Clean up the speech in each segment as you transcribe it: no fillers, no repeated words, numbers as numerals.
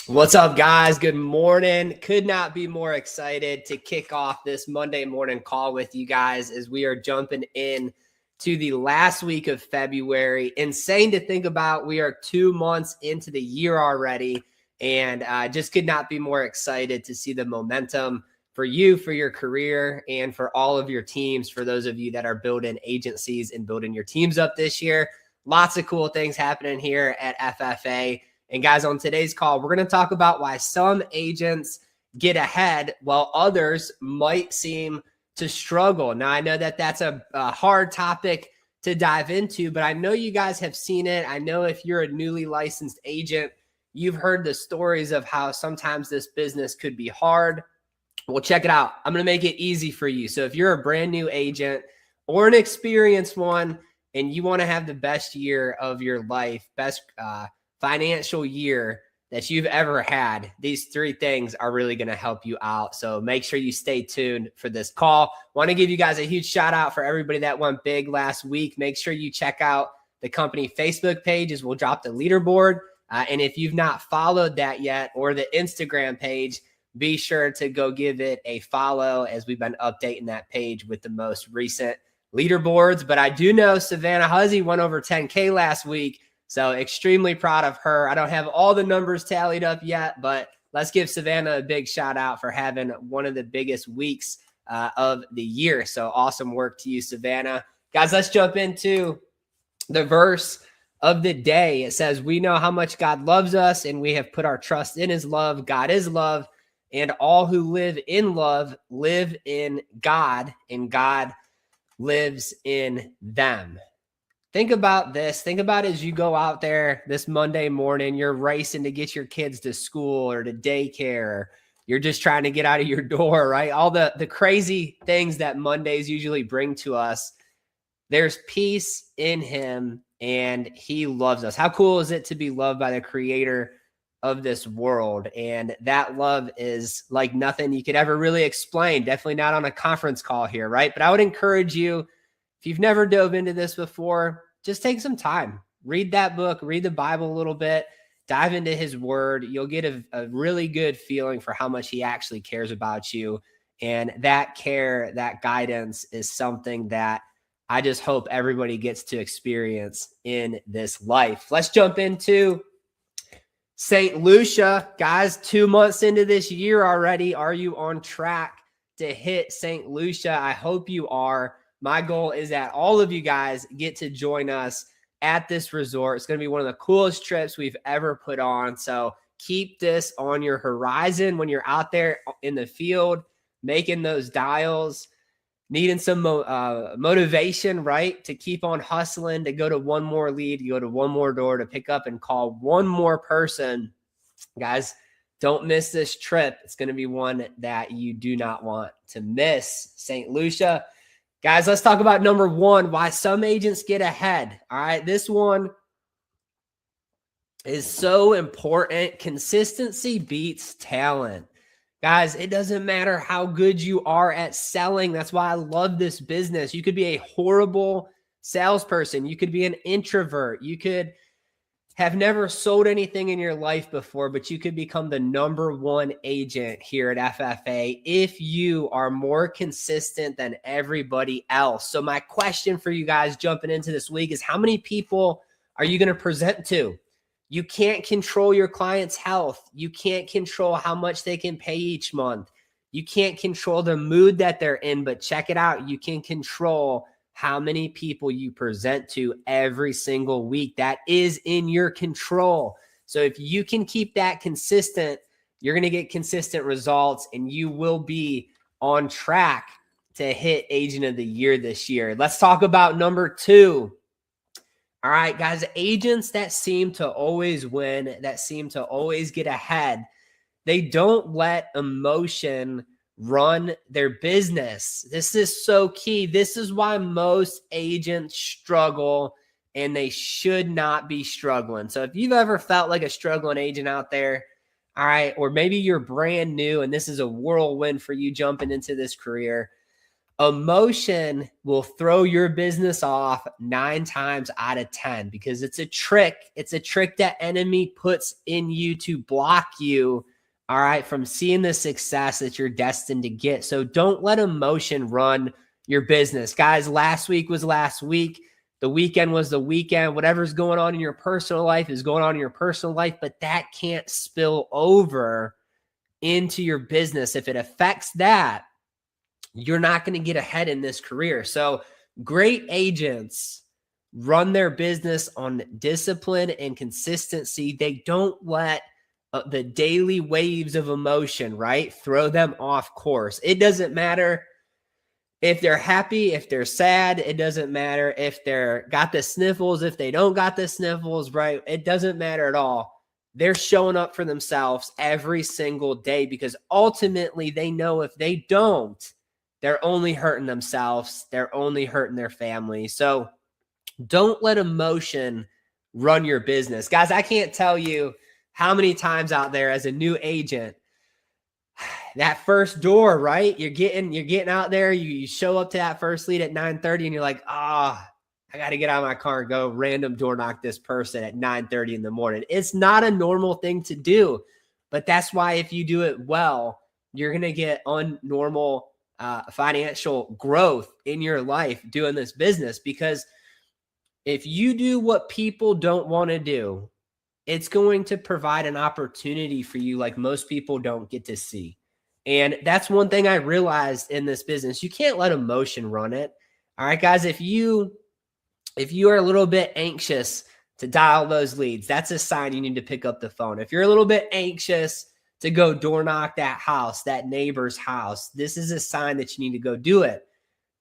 What's up, guys? Good morning. Could not be more excited to kick off this Monday morning call with you guys as we are jumping in to the last week of February. Insane to think about. We are 2 months into the year already, and just could not be more excited to see the momentum for you, for your career, and for all of your teams, for those of you that are building agencies and building your teams up this year. Lots of cool things happening here at FFA. And guys, on today's call, we're going to talk about why some agents get ahead while others might seem to struggle. Now, I know that that's a hard topic to dive into, but I know you guys have seen it. I know if you're a newly licensed agent, you've heard the stories of how sometimes this business could be hard. Well, check it out. I'm going to make it easy for you. So if you're a brand new agent or an experienced one and you want to have the best year of your life, best financial year that you've ever had, these 3 things are really going to help you out. So make sure you stay tuned for this call. Want to give you guys a huge shout out for everybody that went big last week. Make sure you check out the company Facebook page as we'll drop the leaderboard. And if you've not followed that yet, or the Instagram page, be sure to go give it a follow as we've been updating that page with the most recent leaderboards. But I do know Savannah Huzzy went over 10K last week. So extremely proud of her. I don't have all the numbers tallied up yet, but let's give Savannah a big shout out for having one of the biggest weeks of the year. So awesome work to you, Savannah. Guys, let's jump into the verse of the day. It says, we know how much God loves us, and we have put our trust in his love. God is love, and all who live in love live in God, and God lives in them. Think about this. Think about as you go out there this Monday morning, you're racing to get your kids to school or to daycare. Or you're just trying to get out of your door, right? All the crazy things that Mondays usually bring to us. There's peace in him, and he loves us. How cool is it to be loved by the creator of this world? And that love is like nothing you could ever really explain. Definitely not on a conference call here, right? But I would encourage you, if you've never dove into this before, just take some time. Read that book, read the Bible a little bit, dive into his word. You'll get a really good feeling for how much he actually cares about you. And that care, that guidance is something that I just hope everybody gets to experience in this life. Let's jump into St. Lucia. Guys, 2 months into this year already. Are you on track to hit St. Lucia? I hope you are. My goal is that all of you guys get to join us at this resort. It's going to be one of the coolest trips we've ever put on. So keep this on your horizon when you're out there in the field, making those dials, needing some motivation, right? To keep on hustling, to go to one more lead, to go to one more door, to pick up and call one more person. Guys, don't miss this trip. It's going to be one that you do not want to miss. St. Lucia. Guys, let's talk about number 1, why some agents get ahead. All right, this one is so important. Consistency beats talent. Guys, it doesn't matter how good you are at selling. That's why I love this business. You could be a horrible salesperson. You could be an introvert. You could have never sold anything in your life before, but you could become the number 1 agent here at FFA if you are more consistent than everybody else. So my question for you guys jumping into this week is, how many people are you going to present to? You can't control your client's health. You can't control how much they can pay each month. You can't control the mood that they're in, but check it out. You can control how many people you present to every single week. That is in your control. So if you can keep that consistent, you're going to get consistent results, and you will be on track to hit Agent of the Year this year. Let's talk about number 2. All right, guys, agents that seem to always win, that seem to always get ahead, they don't let emotion run their business. This is so key. This is why most agents struggle, and they should not be struggling. So if you've ever felt like a struggling agent out there, all right, or maybe you're brand new and this is a whirlwind for you jumping into this career, Emotion will throw your business off 9 times out of 10 because it's a trick. It's a trick that enemy puts in you to block you, all right, from seeing the success that you're destined to get. So don't let emotion run your business. Guys, last week was last week. The weekend was the weekend. Whatever's going on in your personal life is going on in your personal life, but that can't spill over into your business. If it affects that, you're not going to get ahead in this career. So great agents run their business on discipline and consistency. They don't let the daily waves of emotion, right, throw them off course. It doesn't matter if they're happy, if they're sad. It doesn't matter if they're got the sniffles, if they don't got the sniffles, right? It doesn't matter at all. They're showing up for themselves every single day because ultimately they know if they don't, they're only hurting themselves. They're only hurting their family. So don't let emotion run your business. Guys, I can't tell you how many times out there as a new agent, that first door, right? You're getting out there. You show up to that first lead at 9:30 and you're like, I got to get out of my car and go random door knock this person at 9:30 in the morning. It's not a normal thing to do, but that's why if you do it well, you're going to get unnormal financial growth in your life doing this business. Because if you do what people don't want to do, it's going to provide an opportunity for you like most people don't get to see. And that's one thing I realized in this business. You can't let emotion run it. All right, guys, if you are a little bit anxious to dial those leads, that's a sign you need to pick up the phone. If you're a little bit anxious to go door knock that house, that neighbor's house, this is a sign that you need to go do it.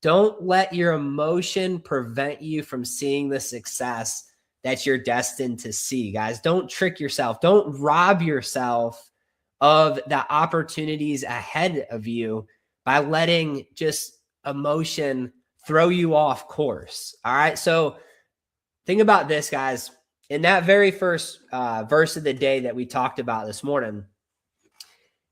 Don't let your emotion prevent you from seeing the success that you're destined to see, guys. Don't trick yourself. Don't rob yourself of the opportunities ahead of you by letting just emotion throw you off course. All right. So think about this, guys. In that very first verse of the day that we talked about this morning,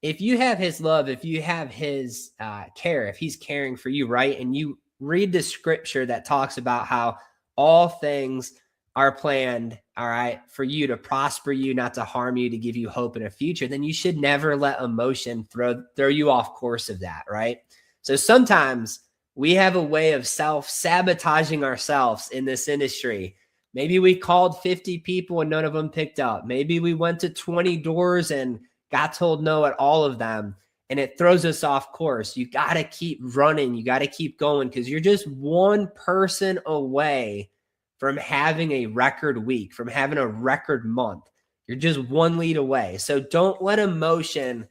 if you have his love, if you have his care, if he's caring for you, right? And you read the scripture that talks about how all things are planned, all right, for you to prosper you, not to harm you, to give you hope in a future, then you should never let emotion throw you off course of that, right? So sometimes we have a way of self-sabotaging ourselves in this industry. Maybe we called 50 people and none of them picked up. Maybe we went to 20 doors and got told no at all of them, and it throws us off course. You got to keep running. You got to keep going because you're just one person away from having a record week, from having a record month. You're just one lead away. So don't let emotion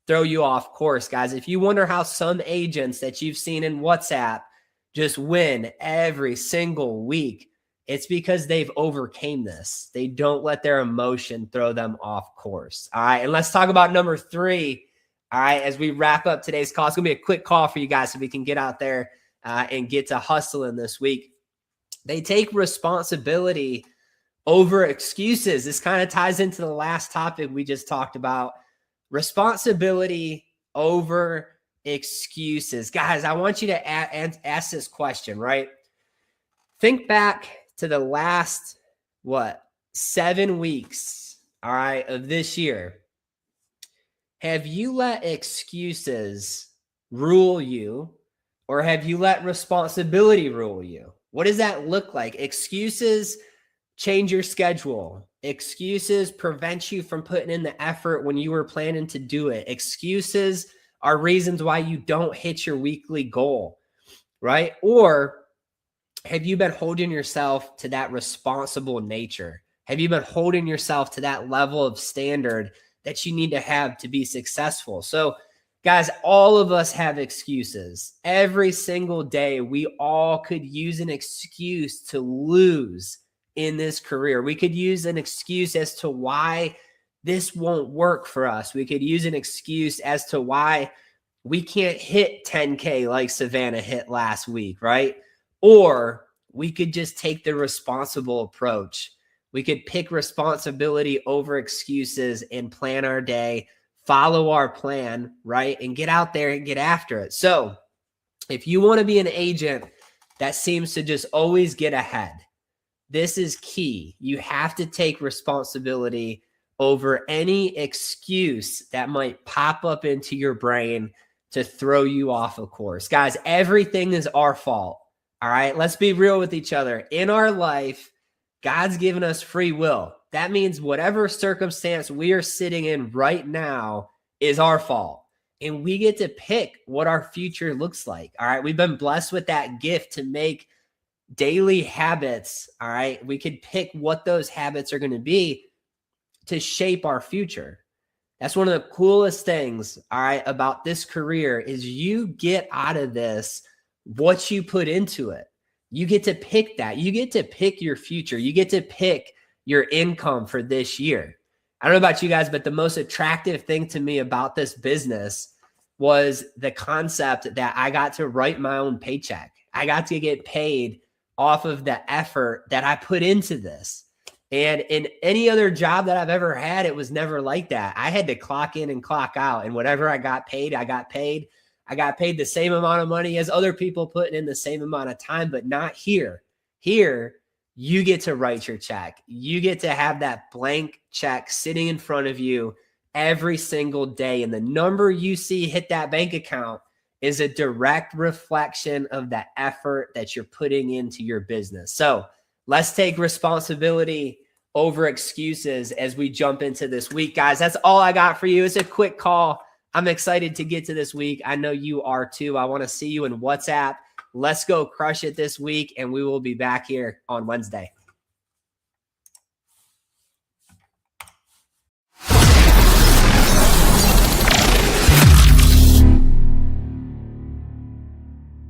throw you off course, guys. If you wonder how some agents that you've seen in WhatsApp just win every single week, it's because they've overcame this. They don't let their emotion throw them off course. All right. And let's talk about number 3. All right. As we wrap up today's call, it's going to be a quick call for you guys so we can get out there and get to hustling this week. They take responsibility over excuses. This kind of ties into the last topic we just talked about. Responsibility over excuses. Guys, I want you to ask this question, right? Think back to the last, 7 weeks, all right, of this year. Have you let excuses rule you, or have you let responsibility rule you? What does that look like? Excuses change your schedule. Excuses prevent you from putting in the effort when you were planning to do it. Excuses are reasons why you don't hit your weekly goal, right? Or have you been holding yourself to that responsible nature? Have you been holding yourself to that level of standard that you need to have to be successful? So, guys, all of us have excuses. Every single day, we all could use an excuse to lose in this career. We could use an excuse as to why this won't work for us. We could use an excuse as to why we can't hit 10K like Savannah hit last week, right? Or we could just take the responsible approach. We could pick responsibility over excuses and plan our day, follow our plan, right? And get out there and get after it. So If you want to be an agent that seems to just always get ahead, this is key. You have to take responsibility over any excuse that might pop up into your brain to throw you off of course. Guys, everything is our fault. All right, let's be real with each other. In our life, God's given us free will. That means whatever circumstance we are sitting in right now is our fault. And we get to pick what our future looks like. All right, we've been blessed with that gift to make daily habits. All right, we could pick what those habits are going to be to shape our future. That's one of the coolest things, all right, about this career is you get out of this what you put into it. You get to pick that. You get to pick your future. You get to pick your income for this year. I don't know about you guys, but the most attractive thing to me about this business was the concept that I got to write my own paycheck. I got to get paid off of the effort that I put into this. And in any other job that I've ever had, it was never like that. I had to clock in and clock out. And whatever I got paid, I got paid. I got paid the same amount of money as other people putting in the same amount of time, but not here. Here, you get to write your check. You get to have that blank check sitting in front of you every single day. And the number you see hit that bank account is a direct reflection of the effort that you're putting into your business. So let's take responsibility over excuses as we jump into this week, guys. That's all I got for you. It's a quick call. I'm excited to get to this week. I know you are too. I want to see you in WhatsApp. Let's go crush it this week, and we will be back here on Wednesday.